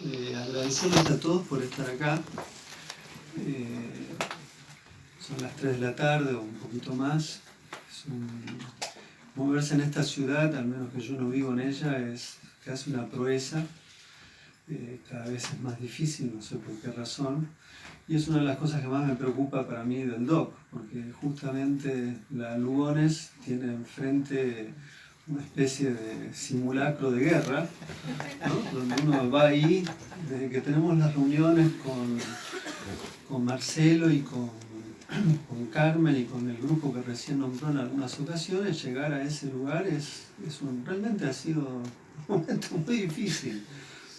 Agradecerles a todos por estar acá. Son las 3 de la tarde o un poquito más. Moverse en esta ciudad, al menos que yo no vivo en ella, es casi una proeza. Cada vez es más difícil, no sé por qué razón. Y es una de las cosas que más me preocupa para mí del DOC, porque justamente la Lugones tiene enfrente una especie de simulacro de guerra, ¿no? Donde uno va ahí, desde que tenemos las reuniones con Marcelo y con Carmen y con el grupo que recién nombró en algunas ocasiones, llegar a ese lugar realmente ha sido un momento muy difícil,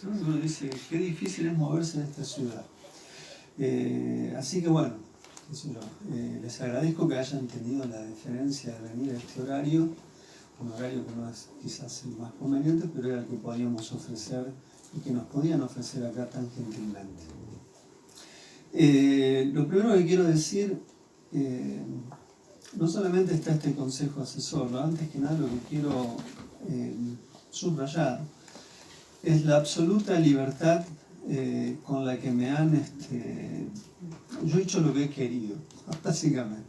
¿no? Uno dice, qué difícil es moverse en esta ciudad. Así que bueno, les agradezco que hayan tenido la deferencia de venir a este horario, un horario que no es quizás el más conveniente, pero era el que podíamos ofrecer y que nos podían ofrecer acá tan gentilmente. Lo primero que quiero decir, no solamente está este consejo asesor, ¿no? Antes que nada lo que quiero subrayar es la absoluta libertad con la que me han... yo he hecho lo que he querido, básicamente.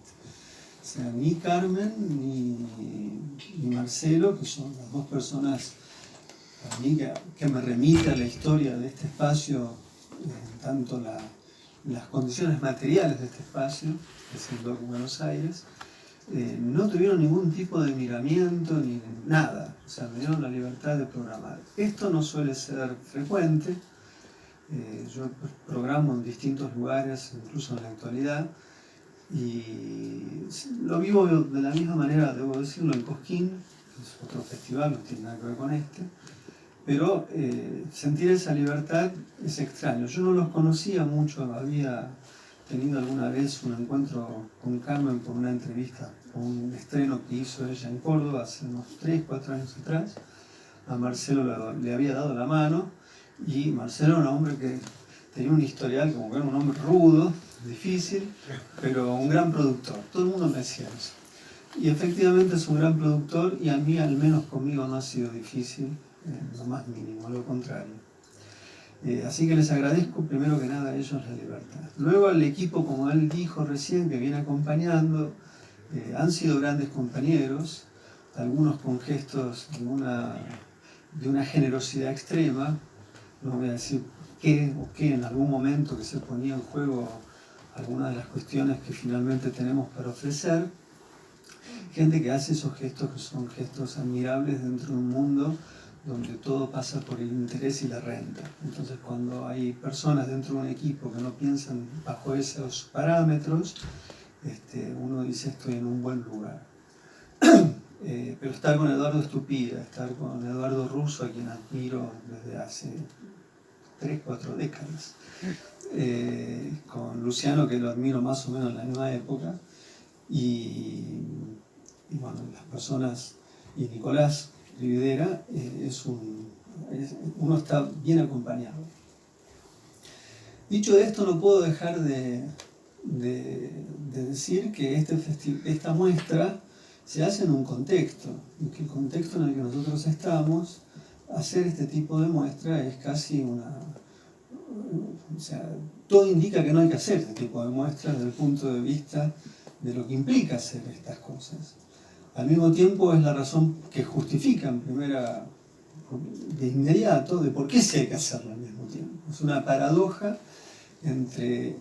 O sea, ni Carmen ni Marcelo, que son las dos personas para mí que me remite a la historia de este espacio, tanto las condiciones materiales de este espacio, que es el DOC Buenos Aires, no tuvieron ningún tipo de miramiento ni nada, o sea, me dieron la libertad de programar. Esto no suele ser frecuente, yo programo en distintos lugares, incluso en la actualidad, y lo vivo de la misma manera, debo decirlo, en Cosquín, que es otro festival, no tiene nada que ver con este, pero sentir esa libertad es extraño. Yo no los conocía mucho, había tenido alguna vez un encuentro con Carmen por una entrevista, por un estreno que hizo ella en Córdoba hace unos 3, 4 años atrás. A Marcelo le había dado la mano, y Marcelo era un hombre que tenía un historial como que era un hombre rudo, difícil, pero un gran productor. Todo el mundo me decía eso. Y efectivamente es un gran productor, y a mí, al menos conmigo, no ha sido difícil, lo más mínimo, lo contrario. Así que les agradezco primero que nada a ellos la libertad. Luego al equipo, como él dijo recién, que viene acompañando, han sido grandes compañeros, algunos con gestos de una generosidad extrema. No voy a decir qué o qué en algún momento que se ponía en juego algunas de las cuestiones que finalmente tenemos para ofrecer. Gente que hace esos gestos que son gestos admirables dentro de un mundo donde todo pasa por el interés y la renta. Entonces, cuando hay personas dentro de un equipo que no piensan bajo esos parámetros, uno dice, estoy en un buen lugar. Pero estar con Eduardo Estupida, estar con Eduardo Russo, a quien admiro desde hace 3, 4 décadas, con Luciano, que lo admiro más o menos en la misma época, y bueno, las personas, y Nicolás Rivera, uno está bien acompañado. Dicho esto, no puedo dejar de decir que esta muestra se hace en un contexto, y que el contexto en el que nosotros estamos, hacer este tipo de muestra es casi o sea, todo indica que no hay que hacer este tipo de muestras desde el punto de vista de lo que implica hacer estas cosas. Al mismo tiempo es la razón que justifica de inmediato de por qué sí hay que hacerlo al mismo tiempo. Es una paradoja entre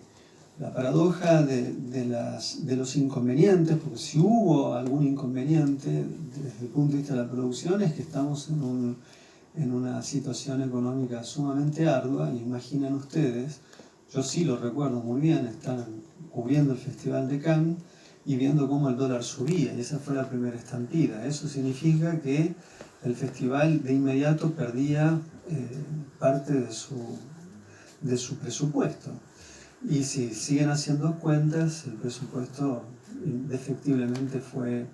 la paradoja de los inconvenientes, porque si hubo algún inconveniente desde el punto de vista de la producción es que estamos en una situación económica sumamente ardua, y imaginen ustedes, yo sí lo recuerdo muy bien, estar cubriendo el Festival de Cannes y viendo cómo el dólar subía, y esa fue la primera estampida. Eso significa que el festival de inmediato perdía parte de su presupuesto. Y si siguen haciendo cuentas, el presupuesto indefectiblemente fue,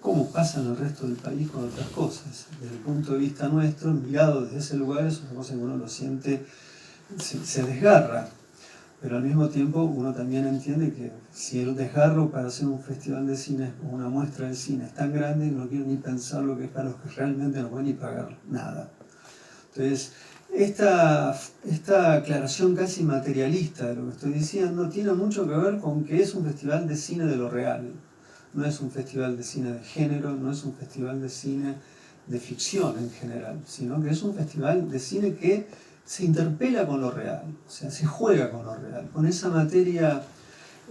como pasa en el resto del país con otras cosas. Desde el punto de vista nuestro, mirado desde ese lugar, es una cosa que uno lo siente, se desgarra. Pero al mismo tiempo uno también entiende que si el desgarro para hacer un festival de cine o una muestra de cine es tan grande, no quiero ni pensar lo que es para los que realmente no pueden ni pagar nada. Entonces, esta aclaración casi materialista de lo que estoy diciendo tiene mucho que ver con que es un festival de cine de lo real. No es un festival de cine de género, no es un festival de cine de ficción en general, sino que es un festival de cine que se interpela con lo real, o sea, se juega con lo real, con esa materia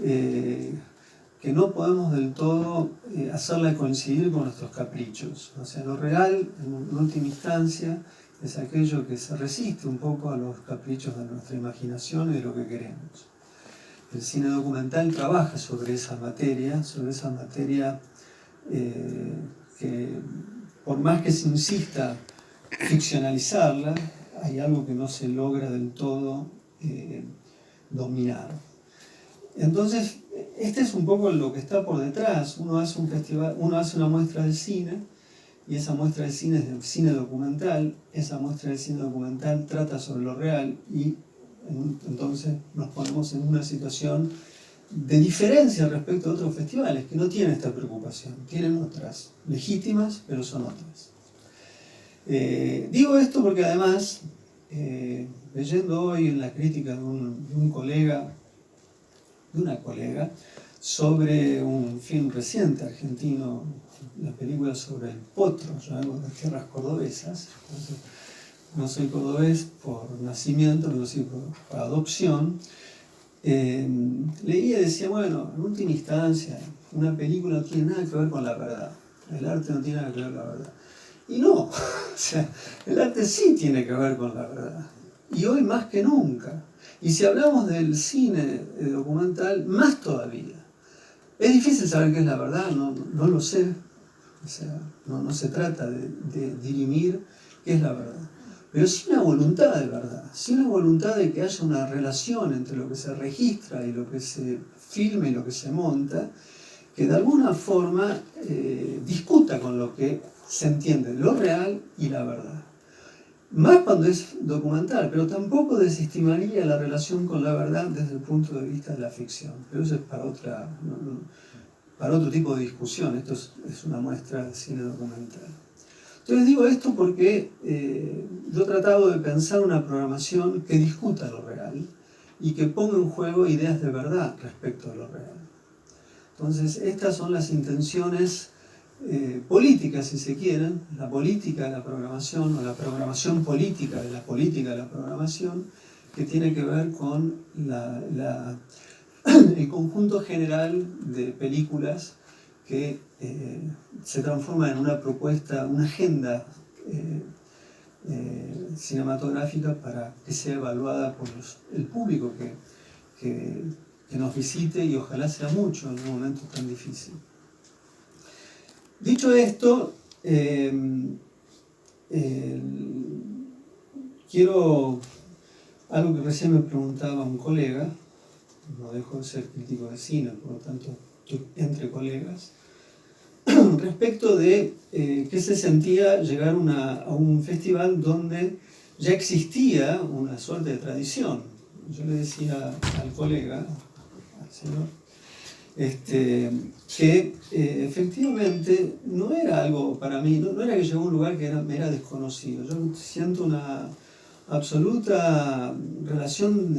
que no podemos del todo hacerla coincidir con nuestros caprichos. O sea, lo real, en última instancia, es aquello que se resiste un poco a los caprichos de nuestra imaginación y de lo que queremos. El cine documental trabaja sobre esa materia que por más que se insista ficcionalizarla, hay algo que no se logra del todo dominar. Entonces, este es un poco lo que está por detrás. Uno hace un festival, uno hace una muestra de cine, y esa muestra de cine es de cine documental. Esa muestra de cine documental trata sobre lo real, y entonces nos ponemos en una situación de diferencia respecto a otros festivales que no tienen esta preocupación, tienen otras, legítimas, pero son otras. Digo esto porque además, leyendo hoy en la crítica de un colega, de una colega, sobre un film reciente argentino, la película sobre el potro, yo vengo de las tierras cordobesas, entonces, no soy cordobés por nacimiento, pero sí por adopción. Leía y decía, bueno, en última instancia, una película no tiene nada que ver con la verdad, el arte no tiene nada que ver con la verdad. Y no, o sea, el arte sí tiene que ver con la verdad, y hoy más que nunca. Y si hablamos del cine documental, más todavía. Es difícil saber qué es la verdad, no lo sé, o sea, no se trata de dirimir qué es la verdad. Pero sí una voluntad de verdad, sí una voluntad de que haya una relación entre lo que se registra y lo que se filma y lo que se monta, que de alguna forma discuta con lo que se entiende, lo real y la verdad. Más cuando es documental, pero tampoco desestimaría la relación con la verdad desde el punto de vista de la ficción. Pero eso es para otro tipo de discusión. Esto es una muestra de cine documental. Entonces digo esto porque yo he tratado de pensar una programación que discuta lo real y que ponga en juego ideas de verdad respecto a lo real. Entonces estas son las intenciones políticas, si se quieren, la política de la programación o la programación política de la programación, que tiene que ver con el conjunto general de películas que se transforma en una propuesta, una agenda cinematográfica para que sea evaluada por el público que nos visite, y ojalá sea mucho en un momento tan difícil. Dicho esto, quiero algo que recién me preguntaba un colega, no dejo de ser crítico de cine, por lo tanto estoy entre colegas, respecto de qué se sentía llegar a un festival donde ya existía una suerte de tradición. Yo le decía al colega, al señor, que efectivamente no era algo para mí, no era que llegó a un lugar que me era desconocido. Yo siento una absoluta relación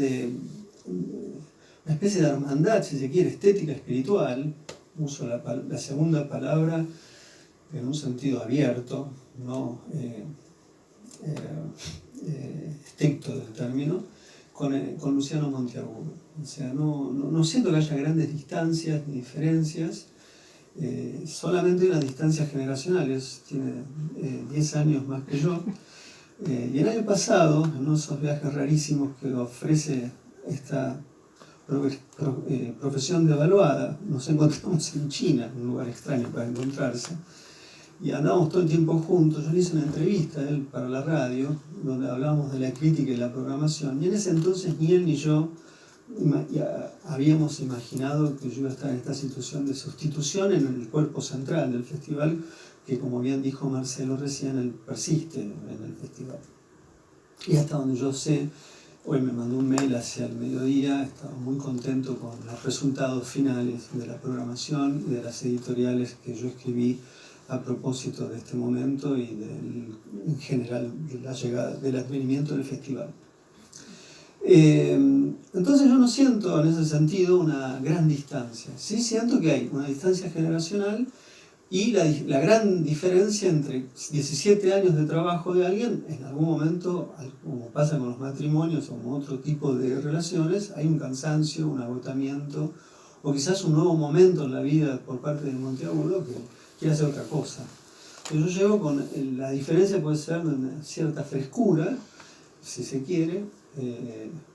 una especie de hermandad, si se quiere, estética, espiritual. Uso la segunda palabra en un sentido abierto, no estricto del término, con Luciano Monteagudo. O sea, no siento que haya grandes distancias ni diferencias, solamente unas distancias generacionales. Tiene 10 años más que yo, y el año pasado, en uno de esos viajes rarísimos que ofrece esta profesión devaluada, nos encontramos en China, un lugar extraño para encontrarse, y andábamos todo el tiempo juntos. Yo le hice una entrevista a él para la radio, donde hablábamos de la crítica y la programación, y en ese entonces ni él ni yo habíamos imaginado que yo iba a estar en esta situación de sustitución en el cuerpo central del festival, que, como bien dijo Marcelo recién, él persiste en el festival. Y hasta donde yo sé, hoy me mandó un mail hacia el mediodía, estaba muy contento con los resultados finales de la programación y de las editoriales que yo escribí a propósito de este momento y en general de la llegada, del advenimiento del festival. Entonces yo no siento en ese sentido una gran distancia. Sí siento que hay una distancia generacional y la gran diferencia entre 17 años de trabajo de alguien, en algún momento, como pasa con los matrimonios o con otro tipo de relaciones, hay un cansancio, un agotamiento, o quizás un nuevo momento en la vida por parte del monteagudo que quiere hacer otra cosa. Pero yo llego con la diferencia puede ser de una cierta frescura, si se quiere,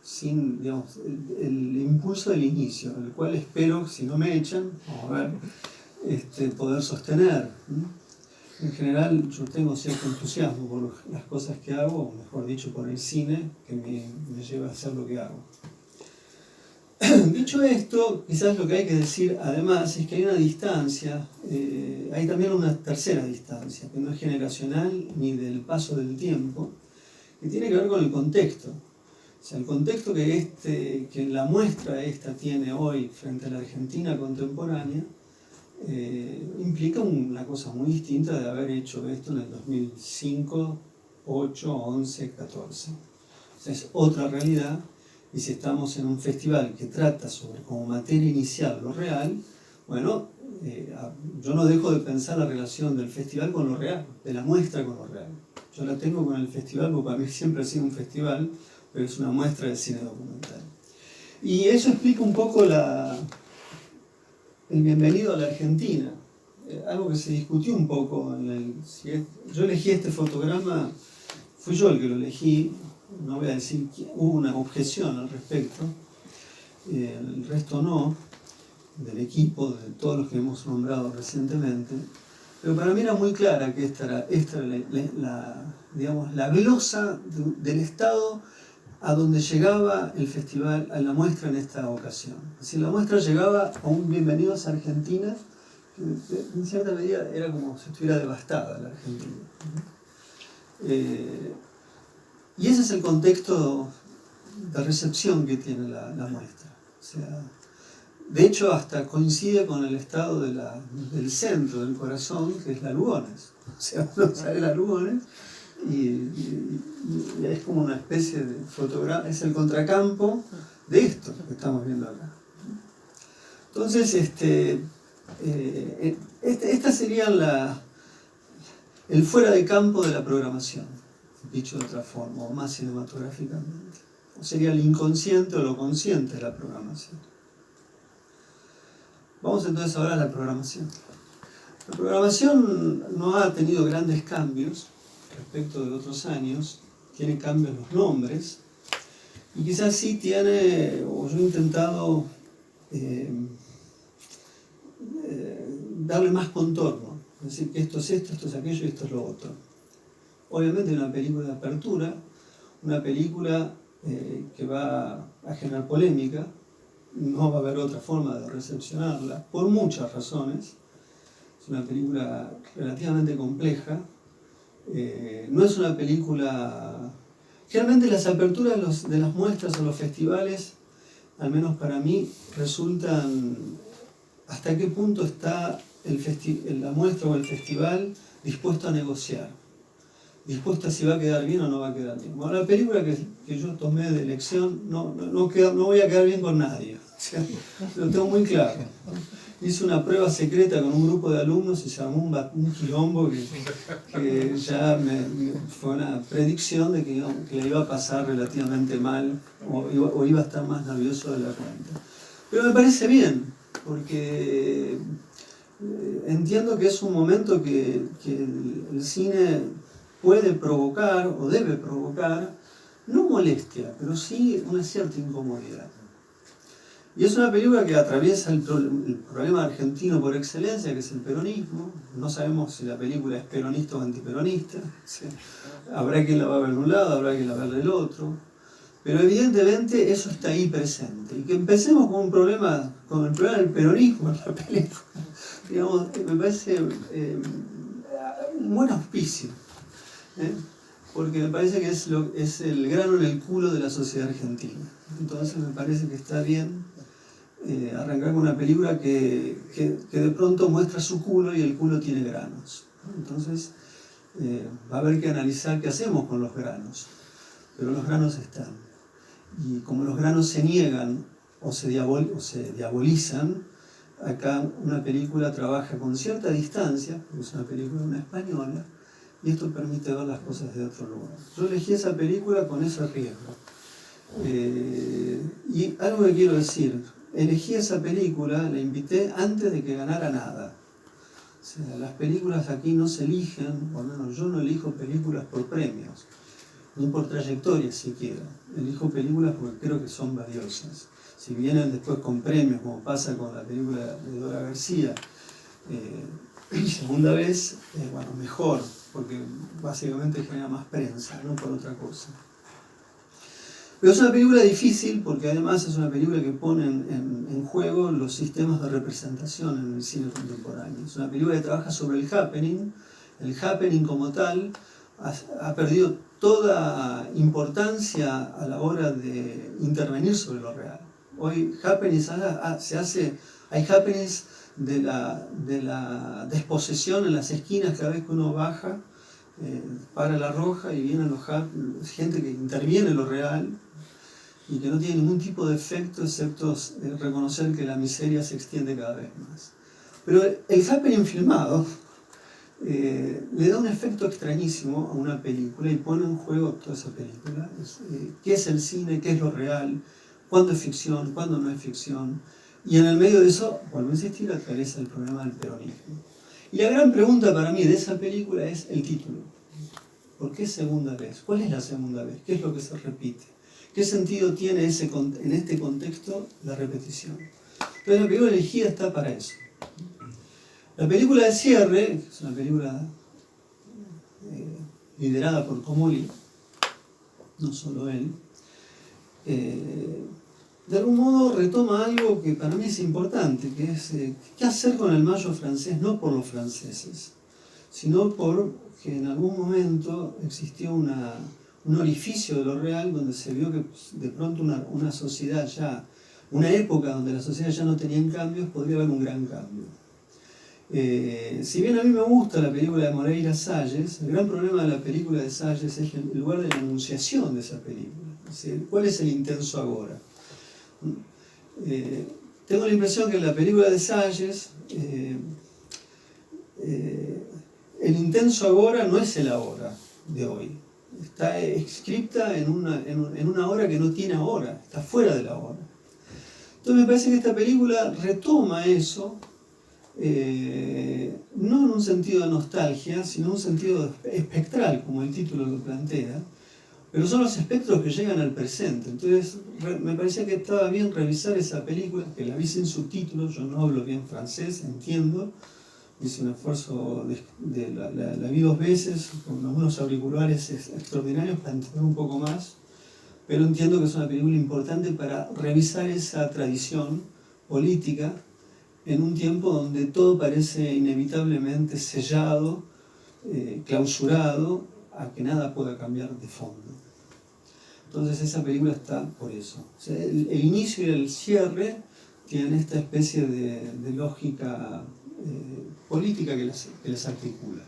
sin, digamos, el impulso del inicio, el cual espero, si no me echan, vamos a ver, poder sostener. En general yo tengo cierto entusiasmo por las cosas que hago, o mejor dicho, por el cine, que me lleva a hacer lo que hago. Dicho esto, quizás lo que hay que decir además es que hay una distancia, hay también una tercera distancia, que no es generacional ni del paso del tiempo, que tiene que ver con el contexto. O sea, el contexto que la muestra esta tiene hoy frente a la Argentina contemporánea implica una cosa muy distinta de haber hecho esto en el 2005, 8, 11, 14. O sea, es otra realidad, y si estamos en un festival que trata sobre como materia inicial lo real, bueno, yo no dejo de pensar la relación del festival con lo real, de la muestra con lo real. Yo la tengo con el festival porque para mí siempre ha sido un festival, pero es una muestra de cine documental. Y eso explica un poco el bienvenido a la Argentina. Algo que se discutió un poco. Yo elegí este fotograma, fui yo el que lo elegí, no voy a decir que hubo una objeción al respecto, el resto no, del equipo, de todos los que hemos nombrado recientemente. Pero para mí era muy clara que esta era digamos, la glosa del estado a donde llegaba el festival, a la muestra en esta ocasión. Es decir, la muestra llegaba a un Bienvenidos a Argentina, que en cierta medida era como si estuviera devastada la Argentina. Y ese es el contexto de recepción que tiene la muestra. O sea, de hecho, hasta coincide con el estado del centro, del corazón, que es la Lugones. O sea, uno sale la Lugones y es como una especie de fotograma, es el contracampo de esto que estamos viendo acá. Entonces, esta sería el fuera de campo de la programación, dicho de otra forma, o más cinematográficamente. O sería el inconsciente o lo consciente de la programación. Vamos entonces ahora a la programación. La programación no ha tenido grandes cambios respecto de otros años, tiene cambios los nombres, y quizás sí tiene, o yo he intentado darle más contorno, es decir, que esto es esto, esto es aquello y esto es lo otro. Obviamente una película de apertura, una película que va a generar polémica, no va a haber otra forma de recepcionarla, por muchas razones. Es una película relativamente compleja, no es una película... Generalmente las aperturas de las muestras o los festivales, al menos para mí, resultan hasta qué punto está la muestra o el festival dispuesto a negociar, dispuesto a si va a quedar bien o no va a quedar bien. Bueno, la película que yo tomé de elección no voy a quedar bien con nadie, o sea, lo tengo muy claro. Hice una prueba secreta con un grupo de alumnos y se armó un quilombo que ya fue una predicción de que le iba a pasar relativamente mal o iba a estar más nervioso de la cuenta. Pero me parece bien, porque entiendo que es un momento que el cine puede provocar o debe provocar, no molestia, pero sí una cierta incomodidad. Y es una película que atraviesa el problema argentino por excelencia, que es el peronismo. No sabemos si la película es peronista o antiperonista. ¿Sí? Habrá quien la va a ver de un lado, habrá quien la va a ver del otro. Pero evidentemente eso está ahí presente. Y que empecemos con el problema del peronismo en la película, digamos, me parece un buen auspicio. Porque me parece que es el grano en el culo de la sociedad argentina. Entonces me parece que está bien arrancar con una película que de pronto muestra su culo y el culo tiene granos. Entonces va a haber que analizar qué hacemos con los granos, pero los granos están. Y como los granos se niegan o se diabolizan, acá una película trabaja con cierta distancia, porque es una película una española, y esto permite ver las cosas de otro lugar. Yo elegí esa película con ese riesgo. Y algo que quiero decir, elegí esa película, la invité antes de que ganara nada. O sea, las películas aquí no se eligen, por lo menos yo no elijo películas por premios, ni por trayectoria siquiera. Elijo películas porque creo que son valiosas. Si vienen después con premios, como pasa con la película de Dora García, segunda vez, bueno, mejor, porque básicamente genera más prensa, no por otra cosa. Pero es una película difícil porque además es una película que pone en juego los sistemas de representación en el cine contemporáneo. Es una película que trabaja sobre el happening. El happening como tal ha perdido toda importancia a la hora de intervenir sobre lo real. Hoy happenings hay happenings de la desposesión en las esquinas cada vez que uno baja, para la roja y vienen gente que interviene en lo real y que no tiene ningún tipo de efecto excepto reconocer que la miseria se extiende cada vez más. Pero el happening filmado le da un efecto extrañísimo a una película y pone en juego toda esa película. ¿Qué es el cine? ¿Qué es lo real? ¿Cuándo es ficción? ¿Cuándo no es ficción? Y en el medio de eso, vuelvo a insistir, atraviesa el problema del peronismo. Y la gran pregunta para mí de esa película es el título. ¿Por qué segunda vez? ¿Cuál es la segunda vez? ¿Qué es lo que se repite? ¿Qué sentido tiene en este contexto la repetición? Entonces la película elegida está para eso. La película de cierre, que es una película liderada por Comolli, no solo él, de algún modo retoma algo que para mí es importante, que es qué hacer con el mayo francés, no por los franceses, sino porque en algún momento existió un orificio de lo real donde se vio que de pronto una sociedad ya, una época donde la sociedad ya no tenía cambios, podría haber un gran cambio. Si bien a mí me gusta la película de Moreira Salles, el gran problema de la película de Salles es el lugar de la enunciación de esa película. Es decir, ¿cuál es el intenso agora? Tengo la impresión que en la película de Salles el intenso agora no es el ahora de hoy. Está escrita en una hora que no tiene ahora, está fuera de la hora. Entonces me parece que esta película retoma eso, no en un sentido de nostalgia, sino en un sentido espectral, como el título lo plantea, pero son los espectros que llegan al presente. Entonces me parecía que estaba bien revisar esa película, que la vi sin subtítulos, yo no hablo bien francés, entiendo, hice un esfuerzo la vi 2 veces, con algunos auriculares extraordinarios para entender un poco más, pero entiendo que es una película importante para revisar esa tradición política en un tiempo donde todo parece inevitablemente sellado, clausurado, a que nada pueda cambiar de fondo. Entonces esa película está por eso. O sea, el inicio y el cierre tienen esta especie de lógica política que las articula.